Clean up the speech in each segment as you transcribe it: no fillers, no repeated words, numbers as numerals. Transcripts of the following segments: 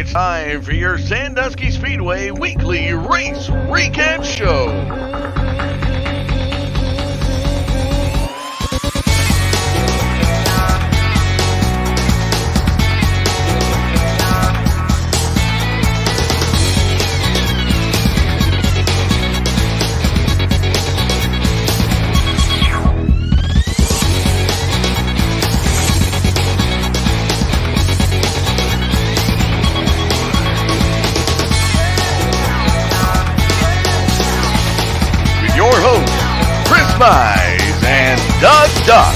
It's time for your Sandusky Speedway weekly race recap show. Your hosts, Chris Mize and Doug Duck.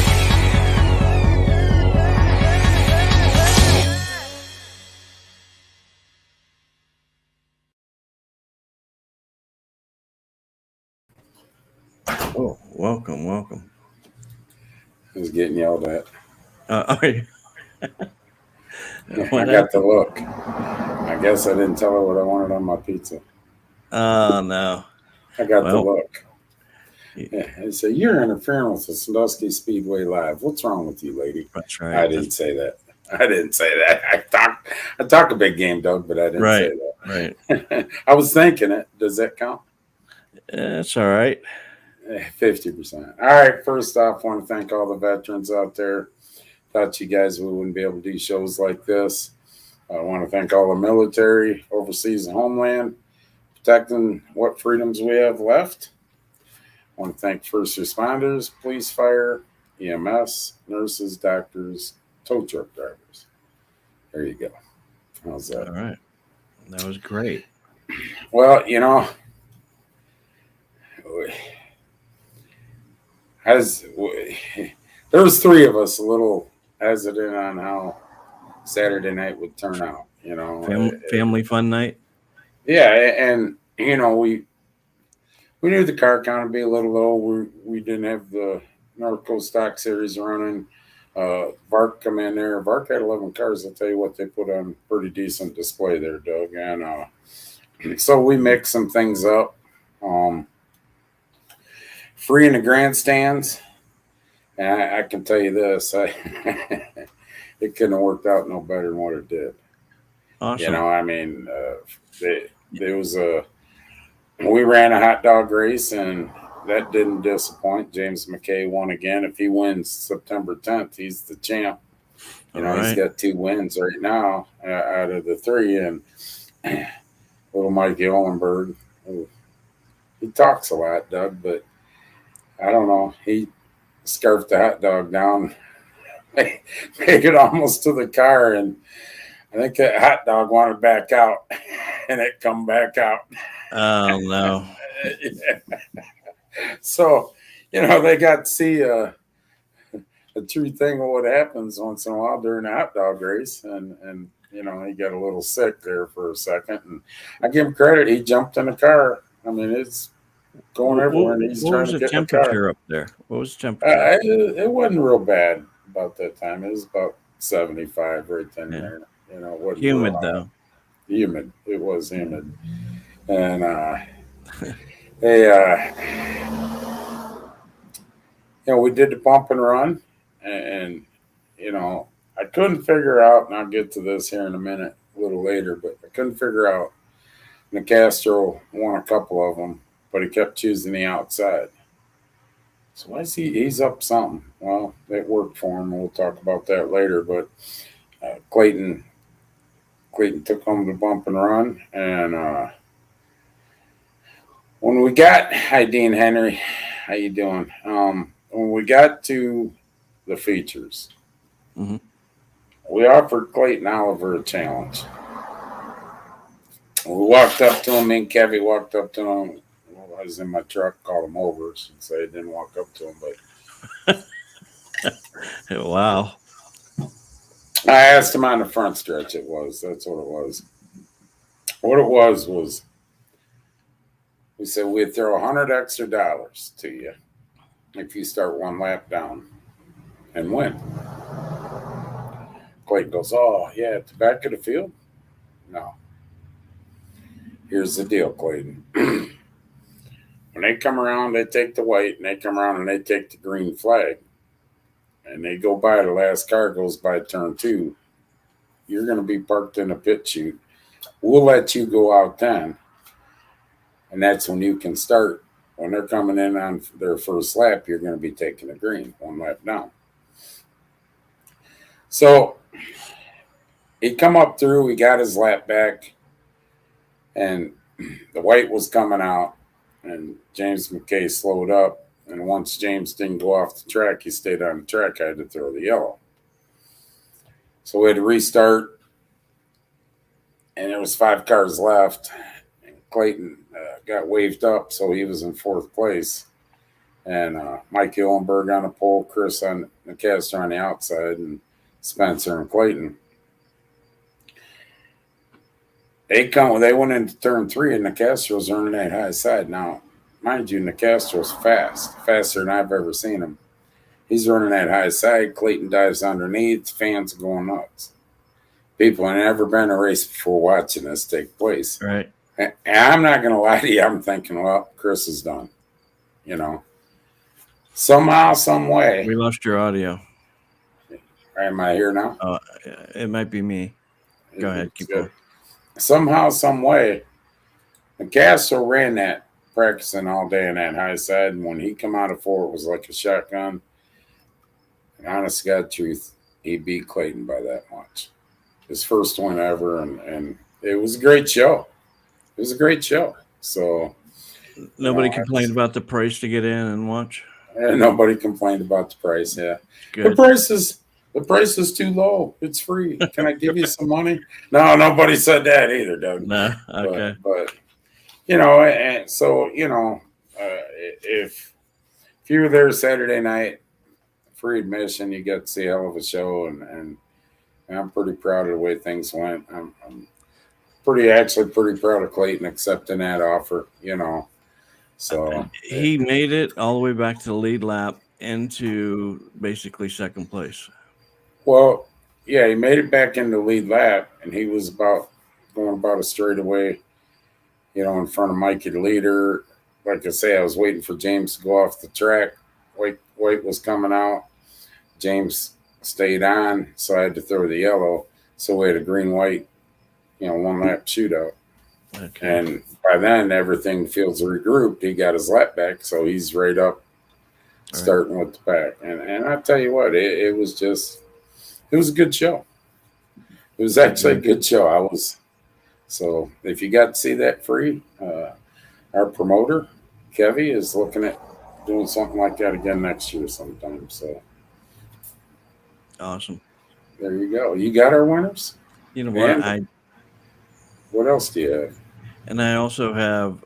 Oh, welcome. Who's getting yelled at? I I got the look. I guess I didn't tell her what I wanted on my pizza. No. I got the look. Yeah, I said, you're interfering with the Sandusky Speedway Live. What's wrong with you, lady? That's right. I didn't say that. I talk a big game, Doug, but I didn't say that. Right. I was thinking it. Does that count? It's all right. 50%. All right. First off, I want to thank all the veterans out there. Thought you guys we wouldn't be able to do shows like this. I want to thank all the military, overseas and homeland, protecting what freedoms we have left. I want to thank first responders, police, fire, EMS, nurses, doctors, tow truck drivers. There you go. How's that? All right. That was great. Well, there was three of us a little hesitant on how Saturday night would turn out. Family fun night. Yeah, and we knew the car count would be a little low. We didn't have the North Coast Stock Series running. Vark come in there. Vark had 11 cars. I'll tell you what, they put on pretty decent display there, Doug. And so we mixed some things up. Free in the grandstands. And I can tell you this, it couldn't have worked out no better than what it did. Awesome. There was we ran a hot dog race, and that didn't disappoint. James McKay won again. If he wins September 10th, he's the champ. He's got 2 wins right now out of the 3. And little Mikey Ollenberg, he talks a lot, Doug, but I don't know. He scarfed the hot dog down, made it almost to the car, and I think that hot dog wanted back out, and it come back out. Oh, no. Yeah. So, they got to see a true thing of what happens once in a while during a hot dog race. And he got a little sick there for a second. And I give him credit. He jumped in the car. I mean, it's going everywhere. And he's trying to get the temperature up there? What was the temperature? It wasn't real bad about that time. It was about 75 right then there. It wasn't humid, though. Humid. It was humid. And we did the bump and run, and I couldn't figure out, and I'll get to this here in a minute, a little later, but I couldn't figure out. Nicastro won a couple of them, but he kept choosing the outside. So why is he's up something? Well, it worked for him. We'll talk about that later. But Clayton took home the bump and run, and when we got, hi Dean Henry, how you doing? When we got to the features, we offered Clayton Oliver a challenge. We walked up to him. Me and Kevy walked up to him. I was in my truck, called him over. I should say I didn't walk up to him, but Wow. I asked him on the front stretch. That's what it was. What it was we said we'd throw $100 extra to you if you start 1 lap down and win. Clayton goes, oh, yeah, at the back of the field? No. Here's the deal, Clayton. When they come around, they take the white, and they come around and they take the green flag. And they go by, the last car goes by turn 2. You're going to be parked in a pit chute. we'll let you go out then. And that's when you can start. When they're coming in on their first lap, you're going to be taking the green, 1 lap down. So he come up through, he got his lap back, and the white was coming out, and James McKay slowed up. And once James didn't go off the track, he stayed on the track. I had to throw the yellow. So we had to restart, and there was 5 cars left. And Clayton got waved up, so he was in 4th place. And Mike Hillenberg on the pole, Chris on the caster on the outside, and Spencer and Clayton. They went into turn 3, and the Castro's running that high side. Now, mind you, Nicastro's fast, faster than I've ever seen him. He's running that high side. Clayton dives underneath. Fans are going nuts. People have never been in a race before watching this take place. Right. And I'm not going to lie to you. I'm thinking, well, Chris is done. Somehow, some way. We lost your audio. Am I here now? It might be me. Go ahead. Keep going. Somehow, some way, Nicastro ran that practicing all day in that high side. And when he come out of 4, it was like a shotgun. And honest to God truth, he beat Clayton by that much. His first win ever. And it was a great show. It was a great show. So nobody complained about the price to get in and watch. And nobody complained about the price. Yeah, good. The price is too low. It's free. Can I give you some money? No, nobody said that either, Doug. No, okay. But and so if you were there Saturday night, free admission, you got to see a hell of a show, and I'm pretty proud of the way things went. I'm pretty proud of Clayton accepting that offer, So he made it all the way back to the lead lap into basically second place. Well, yeah, he made it back into the lead lap, and he was going about a straightaway, in front of Mikey the leader. Like I say, I was waiting for James to go off the track. White was coming out. James stayed on, so I had to throw the yellow. So we had a green-white, 1 lap shootout. Okay. And by then, everything feels regrouped. He got his lap back, so he's right up, starting with the pack. And I tell you what, it was a good show. It was actually a good show. So if you got to see that free, our promoter, Kevy, is looking at doing something like that again next year sometime. So awesome. There you go. You got our winners? You know what? What else do you have? And I also have,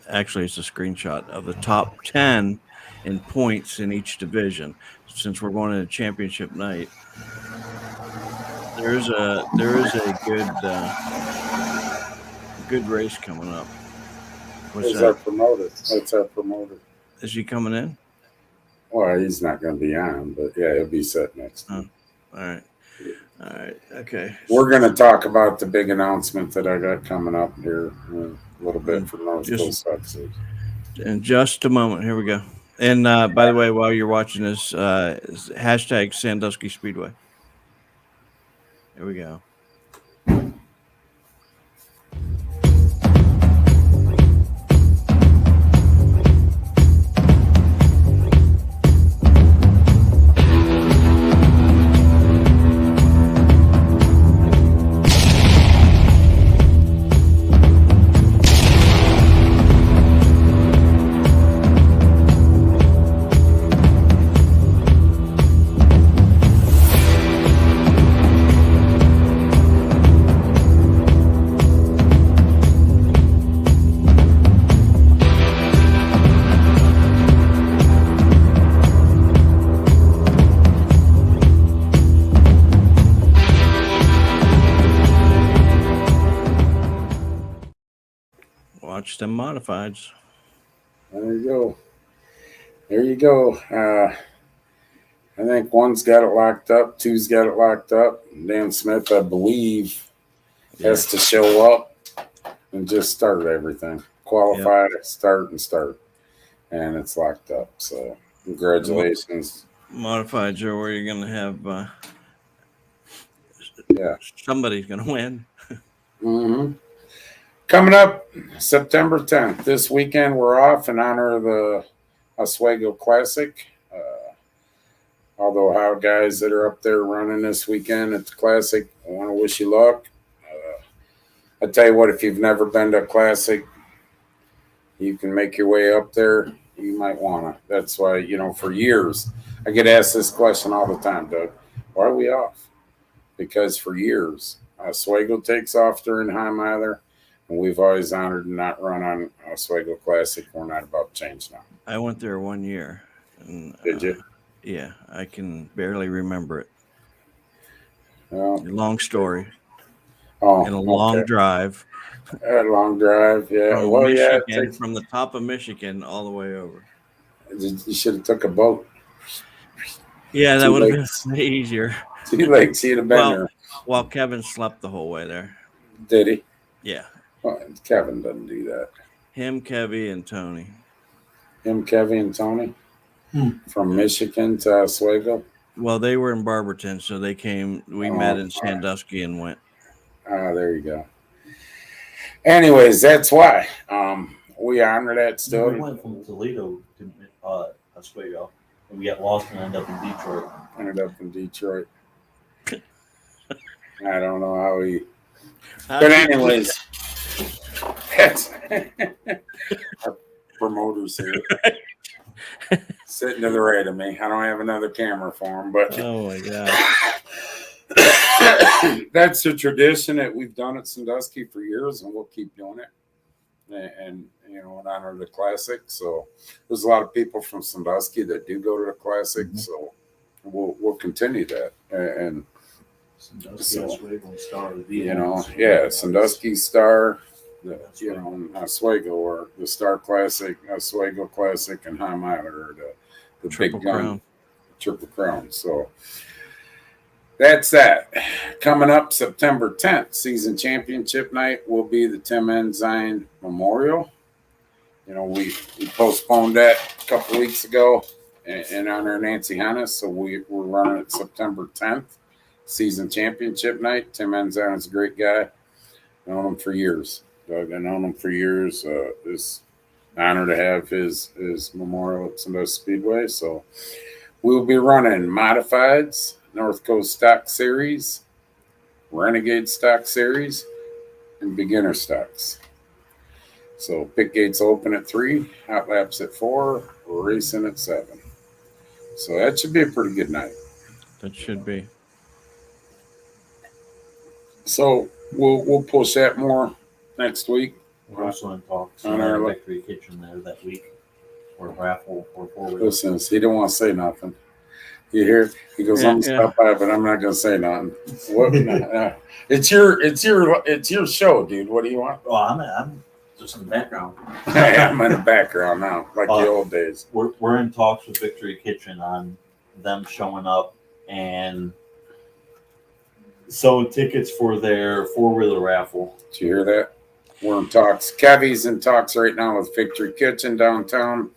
actually, it's a screenshot of the top 10 in points in each division. Since we're going to a championship night, there is a good race coming up. What's our promoter? That's our promoter. Is he coming in? Well, he's not going to be on, but yeah, he'll be set next time. All right. Okay. We're going to talk about the big announcement that I got coming up here a little bit for North Coast Success. In just a moment. Here we go. And by the way, while you're watching this, hashtag Sandusky Speedway. Here we go. Watch them modifieds. There you go. I think one's got it locked up, two's got it locked up. Dan Smith, I believe, has to show up and just start everything. Qualify, start, and it's locked up. So congratulations. Modifieds are where you're going to have somebody's going to win. Mm-hmm. Coming up September 10th. This weekend we're off in honor of the Oswego Classic. Although how guys that are up there running this weekend at the Classic, I want to wish you luck. I tell you what, if you've never been to a Classic, you can make your way up there. You might want to. That's why, for years, I get asked this question all the time, Doug. Why are we off? Because for years, Oswego takes off during high miler, and we've always honored and not run on Oswego Classic. We're not about to change now. I went there 1 year. And, Did you? Yeah, I can barely remember it. Well, long story. Oh, and a long drive. A long drive, yeah. From Well, Michigan, from the top of Michigan all the way over. You should have took a boat. Yeah, that would have been easier. 2 lakes, he'd have been there. While Kevin slept the whole way there. Did he? Yeah. Well, Kevin doesn't do that. Him, Kevy, and Tony. Him, Kevy, and Tony? From Michigan to Oswego? Well, they were in Barberton, so they came. We met in Sandusky and went. There you go. Anyways, that's why. We honor that still. We went from Toledo to Oswego, and we got lost and ended up in Detroit. I don't know how we. But anyways, that's our promoters here. Sitting to the right of me. I don't have another camera for him, but oh my god, that's a tradition that we've done at Sandusky for years, and we'll keep doing it. And in honor of the Classic. So there's a lot of people from Sandusky that do go to the Classic. Mm-hmm. So we'll continue that. And Sandusky, Oswego, Star. Sandusky Star. Oswego or the Star Classic, Oswego Classic, and High Miler, the Triple big gun, Crown. Triple Crown. So that's that. Coming up September 10th, season championship night will be the Tim Ensign Memorial. We postponed that a couple weeks ago in honor of Nancy Hannes, so we're running it September 10th, season championship night. Tim Ensign is a great guy. I've known him for years. I've known him for years. It's an honor to have his memorial at Sandusky Speedway. So we'll be running modifieds, North Coast Stock Series, Renegade Stock Series, and beginner stocks. So pit gates open at 3, hot laps at 4, racing at 7. So that should be a pretty good night. That should be. So we'll push that more next week. We're also in talks on our our Victory Kitchen there that week, or raffle or 4-wheeler. Listen, he didn't want to say nothing. You hear? He goes, "I'm gonna stop by, but I'm not gonna say nothing." What? It's your show, dude. What do you want? Well, I'm just in the background. I'm in the background now, like the old days. We're in talks with Victory Kitchen on them showing up and selling tickets for their 4-wheeler raffle. Did you hear that? We're in talks. Kevy's in talks right now with Victory Kitchen downtown.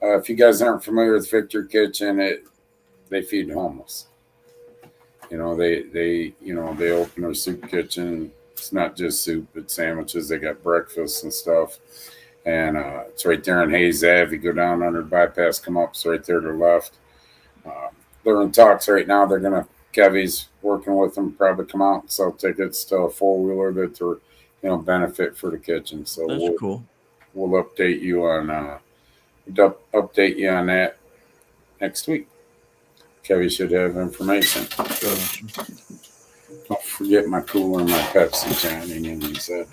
If you guys aren't familiar with Victory Kitchen, they feed homeless. They open their soup kitchen. It's not just soup, it's sandwiches. They got breakfast and stuff. And it's right there on Hayes Ave. You go down under the bypass, come up, it's right there to the left. They're in talks right now. Kevy's working with them, probably come out and sell tickets to a 4-wheeler that they're, benefit for the kitchen. So that's cool. We'll update you on that next week. Kevy should have information. Don't forget my cooler and my Pepsi, Johnny, and he said.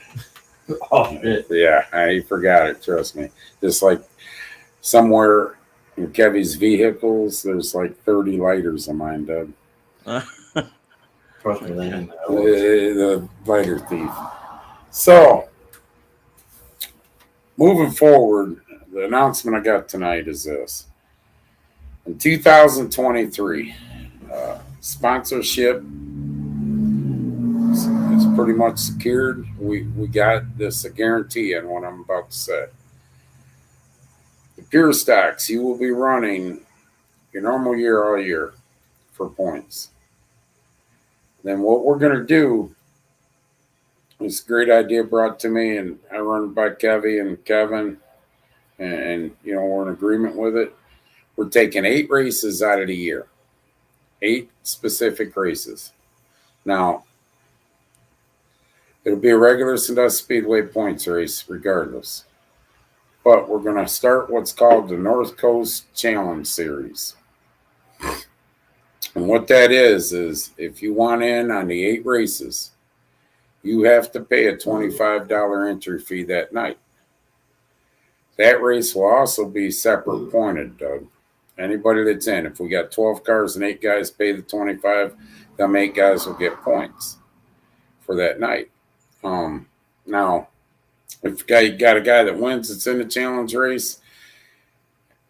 Oh, shit. Yeah, he forgot it, trust me. Just like somewhere in Kevy's vehicles, there's like 30 lighters of mine, Doug. Trust me, Landon. The lighter thief. So, moving forward, the announcement I got tonight is this. In 2023, sponsorship is pretty much secured. We got this a guarantee on what I'm about to say. The Pure Stocks, you will be running your normal year all year for points. Then what we're going to do It's a great idea brought to me, and I run it by Kevy and Kevin, and we're in agreement with it. We're taking 8 races out of the year, 8 specific races. Now, it'll be a regular Sandusky Speedway points race regardless. But we're going to start what's called the North Coast Challenge Series. And what that is if you want in on the 8 races, you have to pay a $25 entry fee that night. That race will also be separate pointed, Doug. Anybody that's in, if we got 12 cars and 8 guys pay the 25, them 8 guys will get points for that night. Now, if you got a guy that wins that's in the challenge race,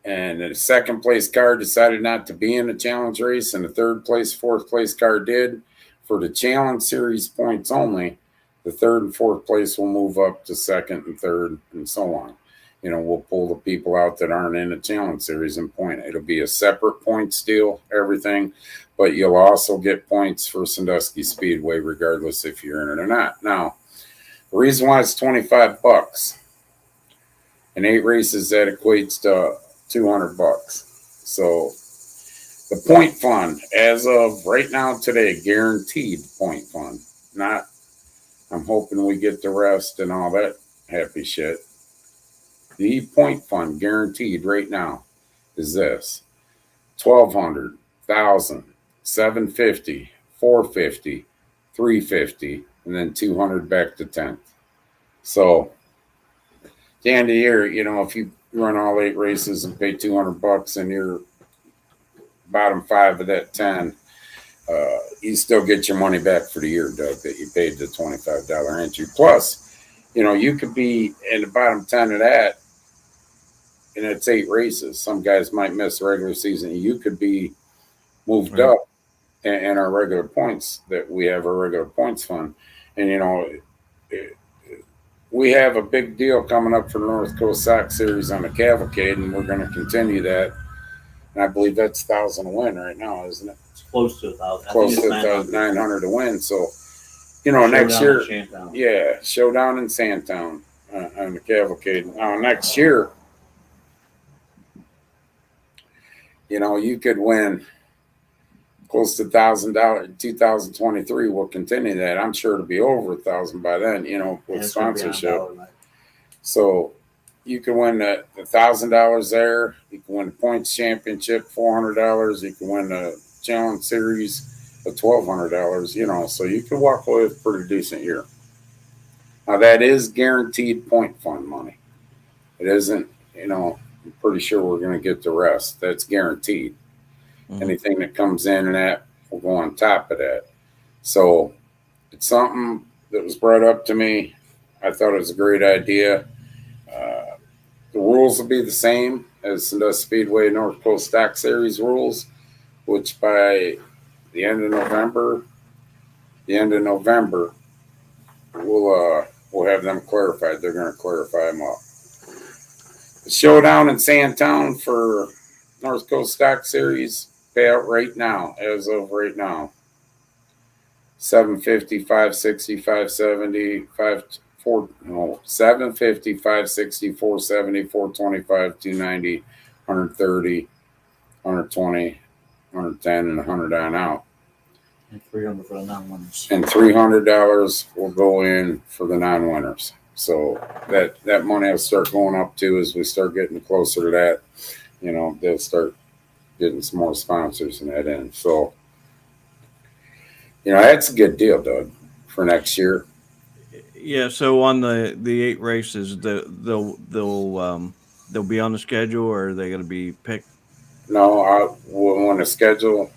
and the second place car decided not to be in the challenge race, and the third place, fourth place car did, for the challenge series points only, the third and fourth place will move up to second and third and so on. We'll pull the people out that aren't in the challenge series and point. It'll be a separate points deal, everything, but you'll also get points for Sandusky Speedway regardless if you're in it or not. Now, the reason why it's $25, in 8 races, that equates to $200. So the point fund, as of right now today, guaranteed point fund. Not, I'm hoping we get the rest and all that happy shit. The point fund guaranteed right now is this: $1,200, $1,000, $750, $450, $350, and then $200 back to 10th. So at the end of the year, if you run all 8 races and pay $200 and you're bottom 5 of that 10, you still get your money back for the year, Doug, that you paid the $25 entry. Plus, you could be in the bottom 10 of that, and it's 8 races. Some guys might miss the regular season. You could be moved up in our regular points, that we have a regular points fund. And, we have a big deal coming up for the North Coast Sock Series on the Cavalcade, and we're going to continue that. And I believe that's 1,000 to win right now, isn't it? It's close to 1,000. Close to 900 to win. So, next year, showdown in Sandtown on the Cavalcade. Next year, you could win close to $1,000. 2023 will continue that. I'm sure it'll be over 1,000 by then, with sponsorship. So you can win the $1,000 there. You can win the points championship, $400. You can win the challenge series of $1,200. So you can walk away with a pretty decent year. Now that is guaranteed point fund money. It isn't, I'm pretty sure we're going to get the rest. That's guaranteed. Mm-hmm. Anything that comes in and that will go on top of that. So it's something that was brought up to me. I thought it was a great idea. The rules will be the same as Sandusky Speedway North Coast Stock Series rules, which by the end of November, we'll have them clarified. They're going to clarify them up. The showdown in Sandtown for North Coast Stock Series payout right now, as of right now, $750, $560, $570, $750, $560, $470, $425, $290, $130, $120, $110, and $100 on out. And $300 for the non-winners. And $300 will go in for the non-winners. So that money will start going up too as we start getting closer to that. They'll start getting some more sponsors in that end. So, that's a good deal, Doug, for next year. Yeah. So on the 8 races, they'll be on the schedule, or are they going to be picked? No, when the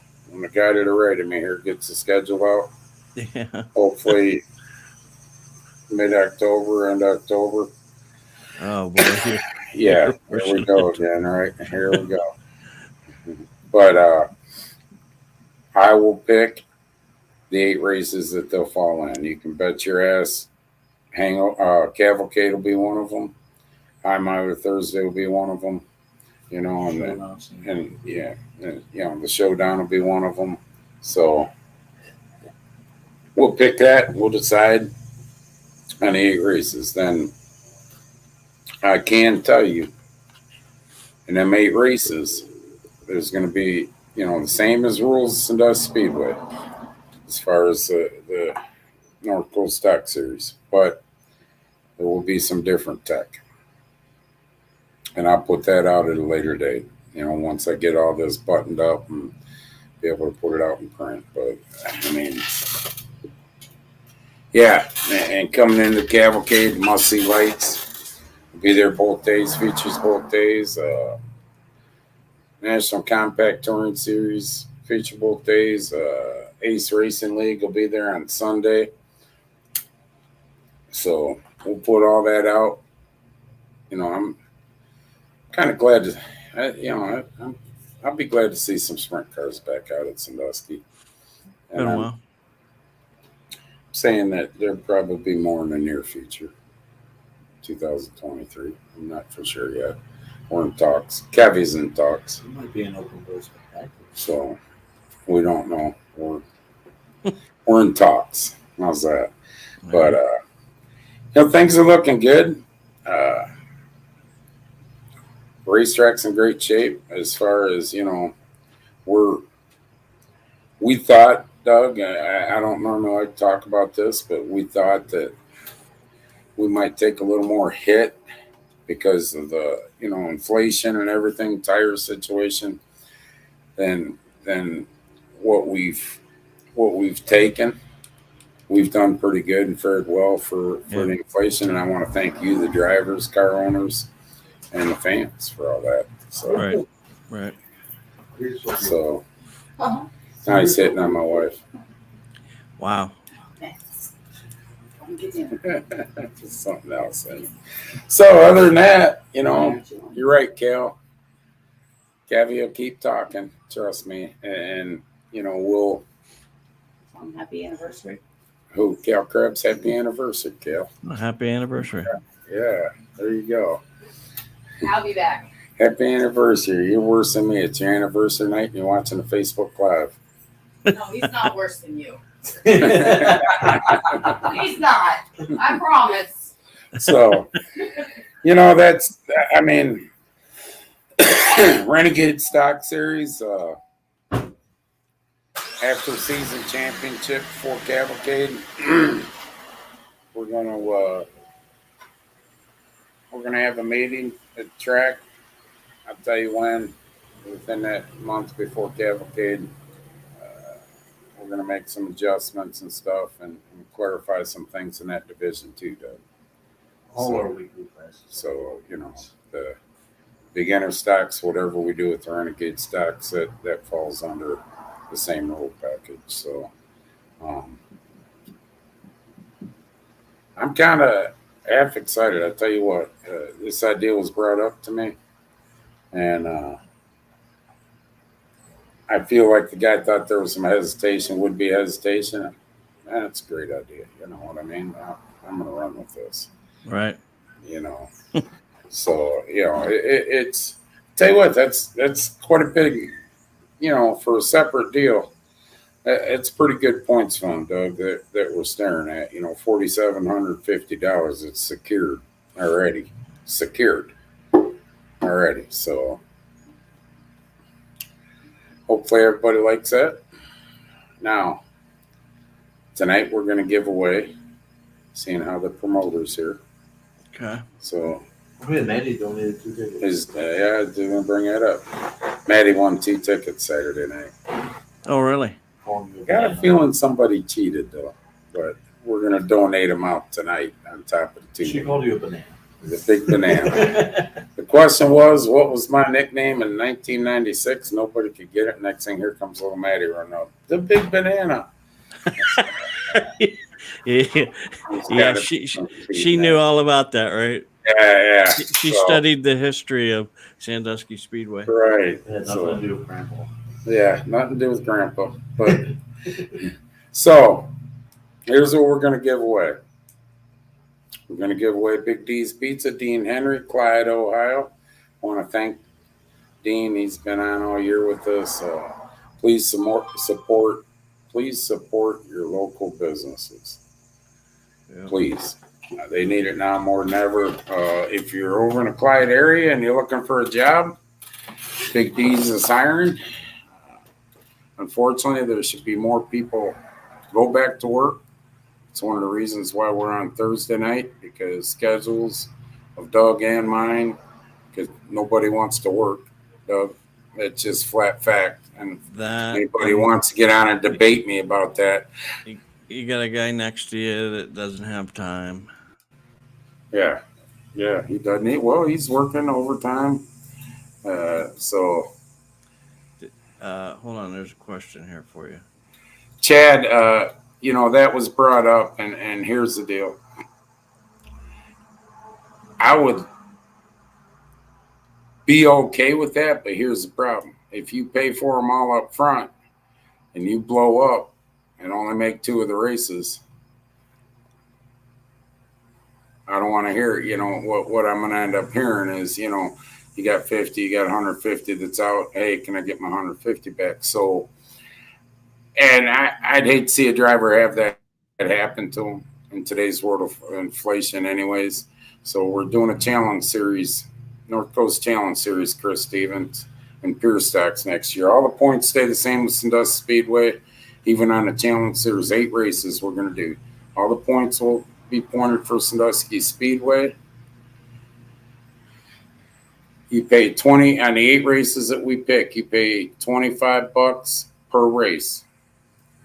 guy that rated me here gets the schedule out, hopefully mid-October, end October. Oh boy! Yeah, here we go again. Right, here we go. But I will pick the 8 races that they'll fall in. You can bet your ass. Cavalcade will be one of them. High Mile Thursday will be one of them. The showdown will be one of them. So we'll pick that. We'll decide on the 8 races, then I can tell you in them 8 races, there's going to be, the same as rules of Sandusky Speedway as far as the North Coast Stock Series, but there will be some different tech. And I'll put that out at a later date, once I get all this buttoned up and be able to put it out in print. But, I mean, yeah, and coming into the cavalcade, must-see lights, will be there both days, features both days. National Compact Touring Series feature both days. Ace Racing League will be there on Sunday. So we'll put all that out. I'm kind of glad to, I'll be glad to see some sprint cars back out at Sandusky. And Been a I'm while. saying that there'll probably be more in the near future, 2023. I'm not for sure yet. We're in talks. Kevy's in talks. It might be an open door spectacular. So we don't know. We're in talks. How's that? But things are looking good. Racetrack's in great shape as far as we thought, Doug. I don't normally like to talk about this, but we thought that we might take a little more hit because of the inflation and everything, tire situation, than what we've taken. We've done pretty good and fared well for the inflation, and I want to thank you, the drivers, car owners, and the fans for all that. So, Right. So now he's hitting on my wife. Wow. Just something else. So other than that, you're right, Cal. Cavi will keep talking. Trust me, and we'll. Happy anniversary. Who? Cal Krebs? Happy anniversary, Cal. Happy anniversary. Yeah, there you go. I'll be back. Happy anniversary. You're worse than me. It's your anniversary night and you're watching the Facebook Live. No, he's not worse than you. He's not. I promise. So, that's, Renegade Stock Series, after season championship for Cavalcade, we're gonna have a meeting at the track. I'll tell you when, within that month before Cavalcade. We're going to make some adjustments and stuff and clarify some things in that division too, Doug. All our weekly classes. So, the beginner stocks, whatever we do with the Renegade stocks, that falls under the same rule package. So, I'm kind of half excited. I tell you what, this idea was brought up to me, and I feel like the guy thought there was some hesitation, would be hesitation. That's a great idea. You know what I mean? I'm going to run with this. Right. So, it's, tell you what, that's quite a big, for a separate deal. It's pretty good points fund, Doug, that we're staring at. $4,750. It's secured already. So, hopefully everybody likes that. Now, tonight we're going to give away, seeing how the promoter's here. Okay. So, Maddie donated 2 tickets. I was going to bring that up. Maddie won 2 tickets Saturday night. Oh, really? Got a feeling somebody cheated, though. But we're going to donate them out tonight on top of the 2. She called you a banana. The big banana. The question was, what was my nickname in 1996? Nobody could get it. Next thing, here comes little Maddie running up. The big banana. Yeah, she knew all about that, right? Yeah. She studied the history of Sandusky Speedway. Right. It had nothing to do with Grandpa. Yeah, nothing to do with Grandpa. But so here's what we're going to give away. We're going to give away Big D's Pizza, Dean Henry, Clyde, Ohio. I want to thank Dean. He's been on all year with us. Please support your local businesses. Yeah. Please. They need it now more than ever. If you're over in the Clyde area and you're looking for a job, Big D's is hiring. Unfortunately, there should be more people go back to work. It's one of the reasons why we're on Thursday night, because schedules of Doug and mine, because nobody wants to work, Doug. It's just flat fact. And if anybody wants to get on and debate me about that. You got a guy next to you that doesn't have time. Yeah, he doesn't. Well, he's working overtime. Hold on, there's a question here for you. Chad, that was brought up, and here's the deal. I would be okay with that, but here's the problem. If you pay for them all up front and you blow up and only make 2 of the races, I don't want to hear, what I'm going to end up hearing is, you got 50, you got 150 that's out. Hey, can I get my 150 back? So, and I'd hate to see a driver have that happen to him in today's world of inflation anyways. So we're doing a challenge series, North Coast Challenge Series, Chris Stevens, and Pure Stocks next year. All the points stay the same with Sandusky Speedway. Even on the challenge series, 8 races we're going to do. All the points will be pointed for Sandusky Speedway. You pay 20 on the 8 races that we pick. You pay $25 per race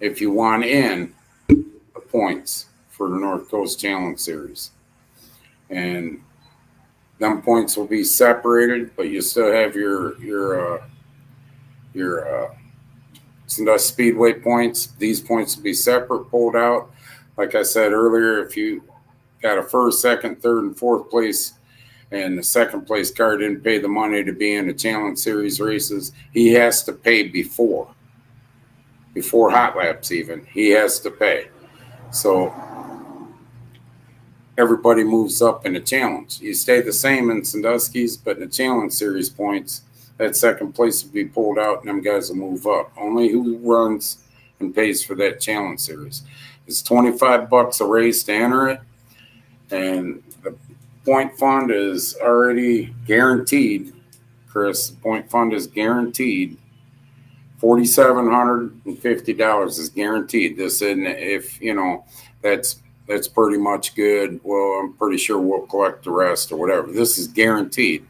if you want in the points for the North Coast Challenge Series. And them points will be separated, but you still have your Sandusky Speedway points. These points will be separate, pulled out. Like I said earlier, if you got a first, second, third, and fourth place, and the second place car didn't pay the money to be in the Challenge Series races, he has to pay before hot laps even. He has to pay. So everybody moves up in the challenge. You stay the same in Sandusky's, but in the Challenge Series points, that second place will be pulled out and them guys will move up. Only who runs and pays for that Challenge Series. It's $25 a race to enter it, and the point fund is already guaranteed. Chris, the point fund is guaranteed. $4,750 is guaranteed. This isn't, if that's pretty much good. Well, I'm pretty sure we'll collect the rest or whatever. This is guaranteed.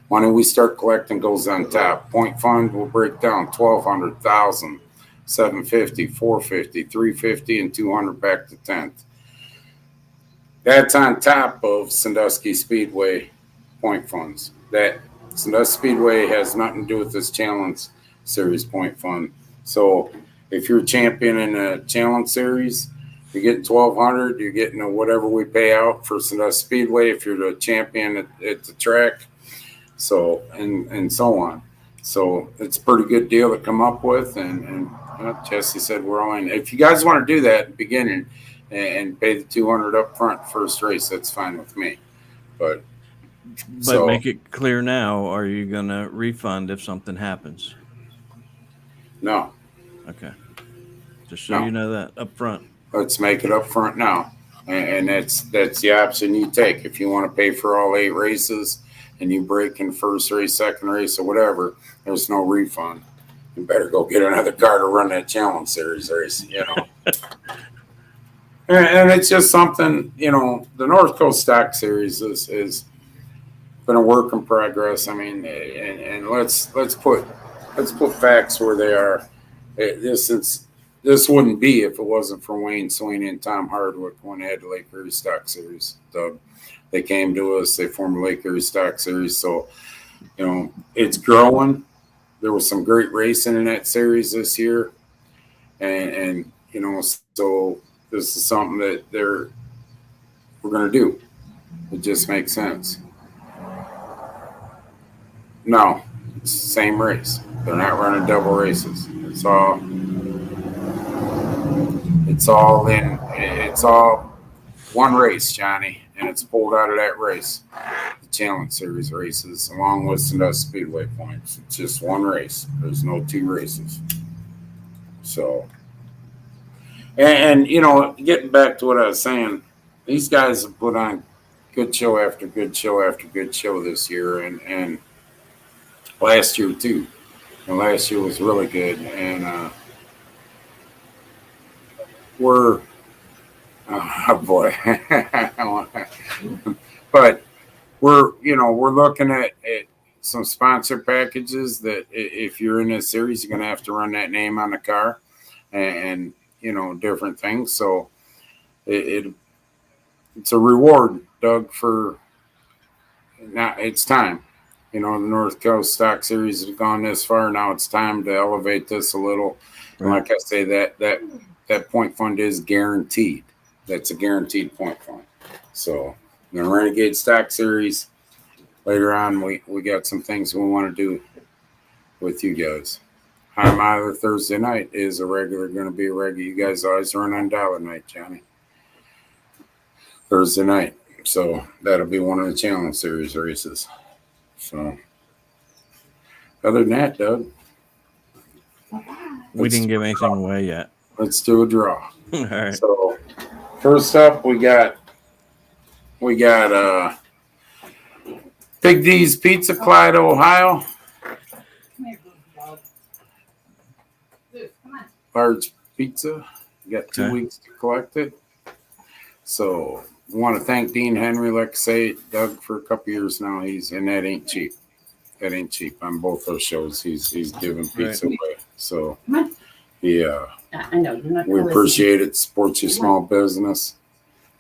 Money we start collecting goes on top. Point fund will break down $1,200, $1,000, $750, $450, $350, and $200 back to 10th. That's on top of Sandusky Speedway point funds. That Sandusky Speedway has nothing to do with this Challenge Series point fund. So if you're champion in a Challenge Series, you're getting $1,200. You're getting whatever we pay out for Sandusky Speedway if you're the champion at the track. So and so on. So it's a pretty good deal to come up with. And Jesse said we're all in. If you guys want to do that at the beginning and pay the $200 up front first race, that's fine with me. But make it clear now, are you going to refund if something happens? No. Okay. Just so you know that up front. Let's make it up front now. And that's the option you take. If you want to pay for all 8 races and you break in first race, second race, or whatever, there's no refund. You better go get another car to run that Challenge Series race, And it's just something, the North Coast Stock Series is been a work in progress. I mean, and let's put facts where they are. This wouldn't be if it wasn't for Wayne Sweeney and Tom Hardwick when they had the Lake Erie Stock Series. They came to us. They formed the Lake Erie Stock Series. So, it's growing. There was some great racing in that series this year, and so this is something that we're going to do. It just makes sense. No, it's the same race. They're not running double races. It's all one race, Johnny, and it's pulled out of that race. The Challenge Series races, along with Sandusky Speedway points. It's just one race. There's no 2 races. So, and getting back to what I was saying, these guys have put on good show after good show after good show this year, and last year too. And last year was really good, and we're oh boy, but we're looking at some sponsor packages that if you're in this series, you're gonna have to run that name on the car, and different things. So it's a reward, Doug, for now. It's time. The North Coast Stock Series has gone this far. Now it's time to elevate this a little. And like I say, that point fund is guaranteed. That's a guaranteed point fund. So the Renegade Stock Series, later on, we got some things we want to do with you guys. High Miler Thursday night is going to be a regular. You guys always run on Dollar Night, Johnny. Thursday night. So that'll be one of the Challenge Series races. So other than that, Doug, we didn't give anything away yet. Let's do a draw. All right. So first up, we got Big D's Pizza, Clyde, Ohio. Come here, dog. Dude, come on. Large pizza. You got 2 Okay. weeks to collect it. So I want to thank Dean Henry, like I say, Doug, for a couple years now. And that ain't cheap. That ain't cheap. On both those shows, he's giving pizza away. So yeah, I know you're not. we appreciate it. Supports your small business.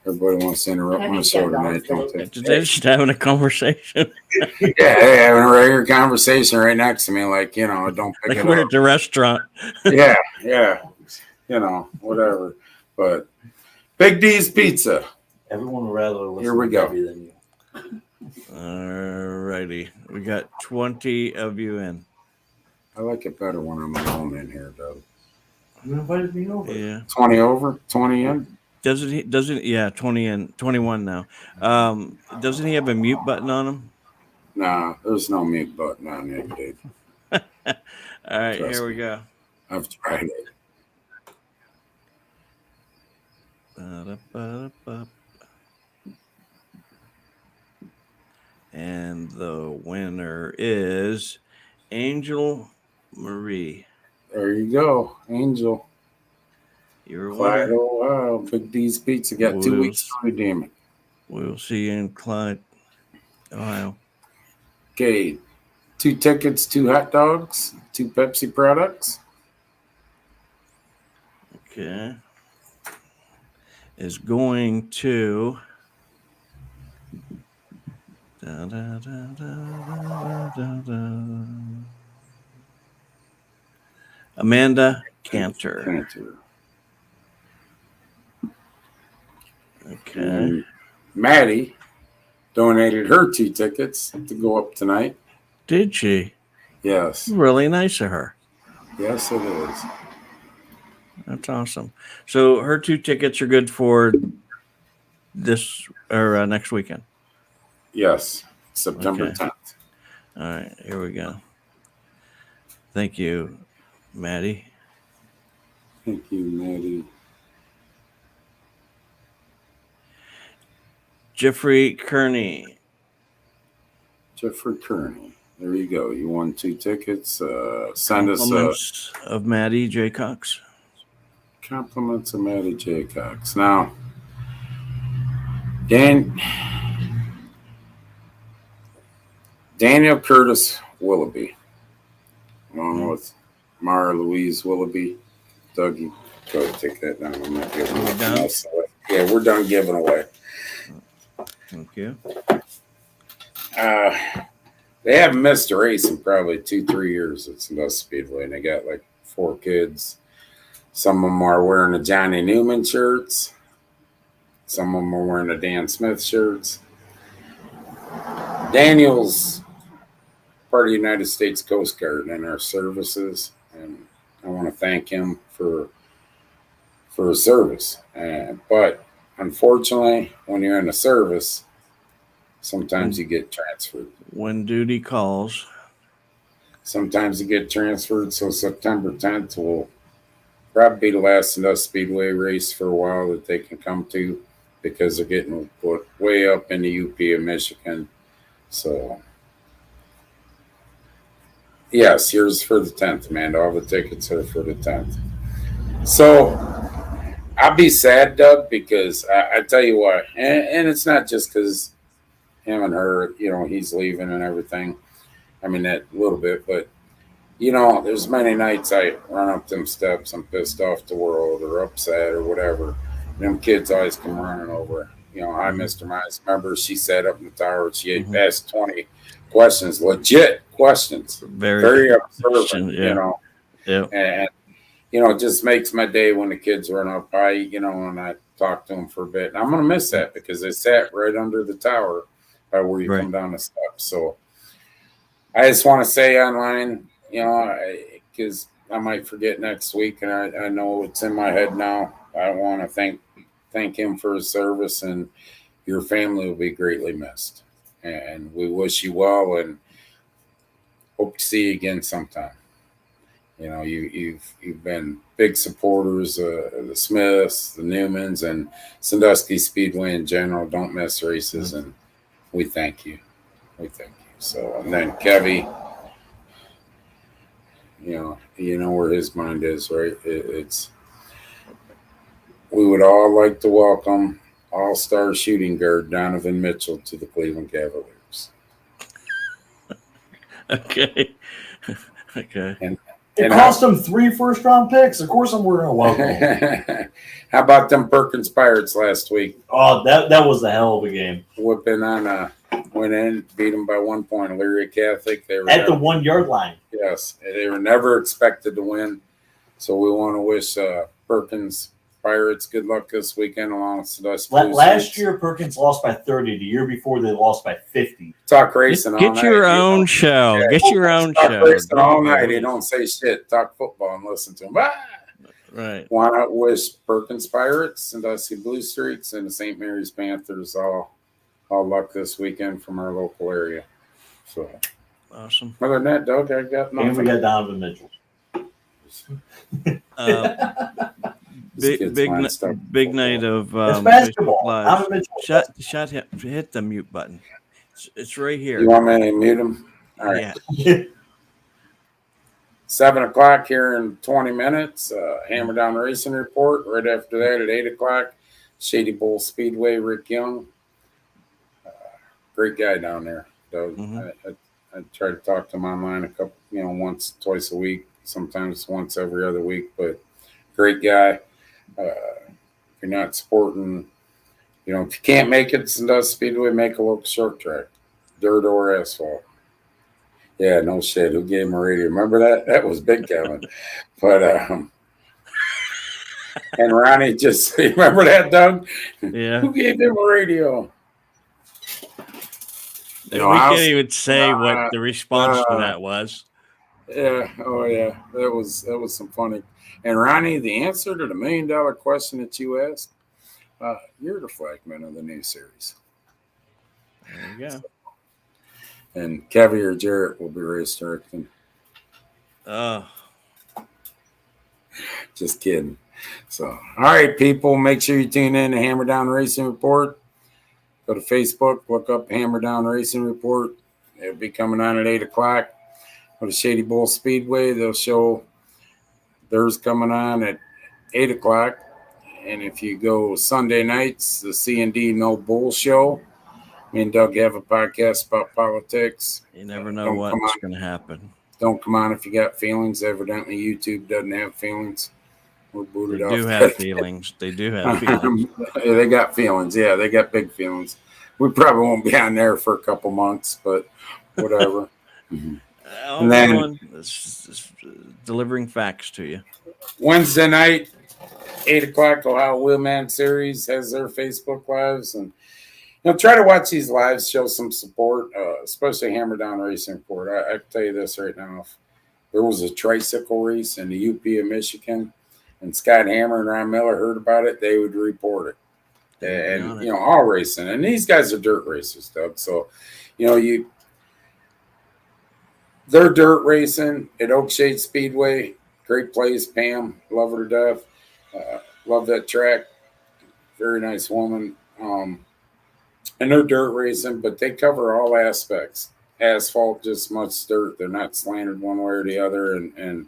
Everybody wants to interrupt my show tonight, don't they? They're just having a conversation. Yeah, they having a regular conversation right next to me, like, don't pick Like it we're up. at the restaurant. Yeah, whatever. But Big D's Pizza. Everyone would rather listen Here we to go. Debbie than you. All righty. We got 20 of you in. I like it better when I'm alone in here, Doug. You invited me over. Yeah. 20 over, 20 in. Yeah, 20 in, 21 now. Doesn't he have a mute button on him? Nah, there's no mute button on it, dude. All right, Trust here we me. go. I've tried it. Ba-da-ba-da-ba. And the winner is Angel Marie. There you go, Angel. You're a Clyde, winner. Ohio. Big D's Pizza. Got 2 weeks to redeem it. We'll see you in Clyde, Ohio. Okay, 2 tickets, 2 hot dogs, 2 Pepsi products. Okay. Is going to Amanda Cantor. Okay. And Maddie donated her 2 tickets to go up tonight. Did she? Yes. Really nice of her. Yes, it is. That's awesome. So her 2 tickets are good for this or next weekend. Yes. September Okay. 10th. All right, here we go. Thank you, Maddie. Thank you, Maddie. Jeffrey Kearney. Jeffrey Kearney. There you go. You won 2 tickets. Send us Compliments of Maddie J. Cox. compliments of Maddie J. Cox. Now, Daniel Curtis Willoughby, along with Mara Louise Willoughby. Dougie, go ahead and take that down. I'm not giving We're nothing done? else away. Yeah, we're done giving away. Thank you. They haven't missed a race in probably 2-3 years at Sandusky Speedway, and they got like 4 kids. Some of them are wearing the Johnny Newman shirts. Some of them are wearing the Dan Smith shirts. Daniel's part of the United States Coast Guard and our services, and I want to thank him for his service. But unfortunately, when you're in the service, sometimes you get transferred. When duty calls. Sometimes you get transferred. So September 10th will probably be the last Sandusky Speedway race for a while that they can come to. because they're getting put way up in the UP of Michigan. So, yes, yours for the 10th, Amanda. All the tickets are for the 10th. So, I'll be sad, Doug, because I tell you what, and it's not just because him and her, he's leaving and everything. I mean, that little bit, but, there's many nights I run up them steps, I'm pissed off the world or upset or whatever. Them kids always come running over. Hi, Mr. Mize. Remember, she sat up in the tower. She asked 20 questions, legit questions, very observant. Yeah. And it just makes my day when the kids run up. And I talk to them for a bit. And I'm gonna miss that because they sat right under the tower by where you come down the steps. So I just want to say online, because I might forget next week, and I know it's in my head now. I want to thank him for his service, and your family will be greatly missed. And we wish you well, and hope to see you again sometime. You've been big supporters of the Smiths, the Newmans, and Sandusky Speedway in general. Don't miss races, and we thank you. We thank you. So, and then Kevy, you know where his mind is, right? We would all like to welcome all-star shooting guard Donovan Mitchell to the Cleveland Cavaliers. Okay. And it cost them 3 first-round picks. Of course, I'm going to welcome them. How about them Perkins Pirates last week? Oh, that was a hell of a game. Whipping on went in, beat them by 1 point. Elyria Catholic. They were at the 1 yard line. Yes, they were never expected to win. So we want to wish Perkins Pirates good luck this weekend along with Sandusky. Last year, Perkins lost by 30. The year before, they lost by 50. Talk racing all night. Get your own show. Yeah, Get your own talk show. Racing all night. They don't say shit. Talk football and listen to them. Right. Want to wish Perkins Pirates, Sandusky Blue Streaks, and the St. Mary's Panthers all luck this weekend from our local area. So awesome. Other than that, Doug, I got nothing. And we got Donovan Mitchell. Big night of it's basketball. Live. Hit the mute button. It's right here. You want me to mute him? All right. Yeah. 7 o'clock here in 20 minutes. Hammer Down Racing Report. Right after that at 8 o'clock, Shady Bowl Speedway, Rick Young. Great guy down there, Doug. I try to talk to him online a couple, once, twice a week, sometimes once every other week, but great guy. If you're not supporting, if you can't make it to Sandusky Speedway, make a local short track, dirt or asphalt. Yeah, no shit. Who gave him a radio? Remember that? That was Big Kevin. But and Ronnie just remember that, Doug? Yeah. Who gave him a radio? We can't even say what the response to that was. Yeah. Oh yeah. That was some funny. And Ronnie, the answer to the $1 million question that you asked, you're the flagman of the new series. There you go. And Kevy or Jarrett will be race directing. Oh. Just kidding. So, all right, people, make sure you tune in to Hammer Down Racing Report. Go to Facebook, look up Hammer Down Racing Report. It'll be coming on at 8 o'clock. Go to Shady Bowl Speedway. They'll show theirs coming on at 8 o'clock. And if you go Sunday nights, the C&D No Bull Show. Me and Doug have a podcast about politics. You never know what's going to happen. Don't come on if you got feelings. Evidently, YouTube doesn't have feelings. We're booted off. They do have feelings. They do have feelings. They got feelings. Yeah, they got big feelings. We probably won't be on there for a couple months, but whatever. And then delivering facts to you. Wednesday night, 8 o'clock, Ohio Wheelman Series has their Facebook Lives. And try to watch these lives, show some support, especially Hammer Down Racing Report. I can tell you this right now. If there was a tricycle race in the UP of Michigan and Scott Hammer and Ron Miller heard about it, they would report it. And, all racing. And these guys are dirt racers, Doug. So, they're dirt racing at Oakshade Speedway. Great place, Pam. Love her to death. Love that track. Very nice woman. And they're dirt racing, but they cover all aspects. Asphalt, just much dirt. They're not slanted one way or the other, and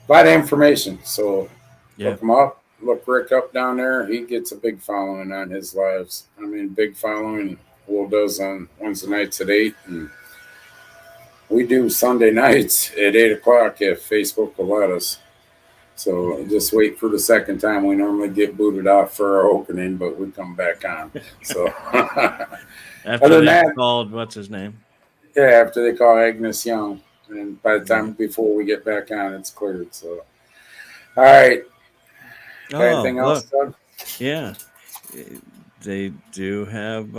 a lot of information. So look them up. Look Rick up down there. He gets a big following on his lives. I mean, big following. Will does on Wednesday nights at 8, and we do Sunday nights at 8 o'clock if Facebook will let us. So just wait for the second time. We normally get booted off for our opening, but we come back on. So after they called, what's his name? Yeah, after they call Agnes Young, and by the time before we get back on, it's cleared. So, all right. Anything else, Doug? Yeah, they do have.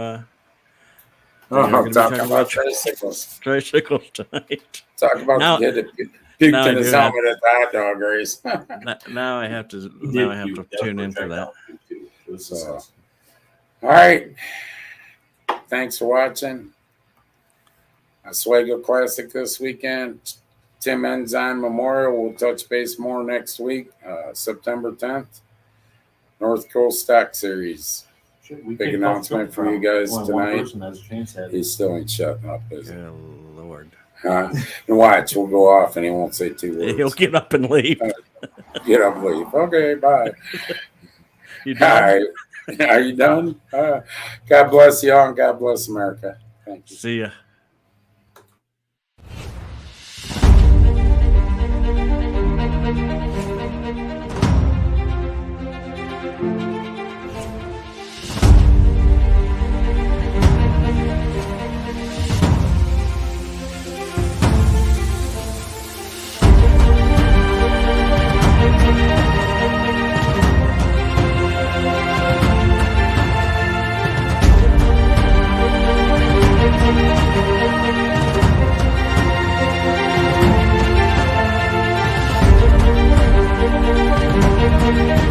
Talking about tricycles. Tricycles tonight. Talk about the kid that puked in his helmet at the hot dog race. now I have to. Tune in for that. So, all right. Thanks for watching. Oswego Classic this weekend. Tim Ensign Memorial. We'll touch base more next week, September 10th. North Coast Stock Series. Big announcement for you guys tonight. He still ain't shutting up, is he? Good Lord. And watch, we'll go off and he won't say 2 words. He'll get up and leave. Get up and leave. Okay, bye. You done? All right. Are you done? God bless y'all and God bless America. Thank you. See ya.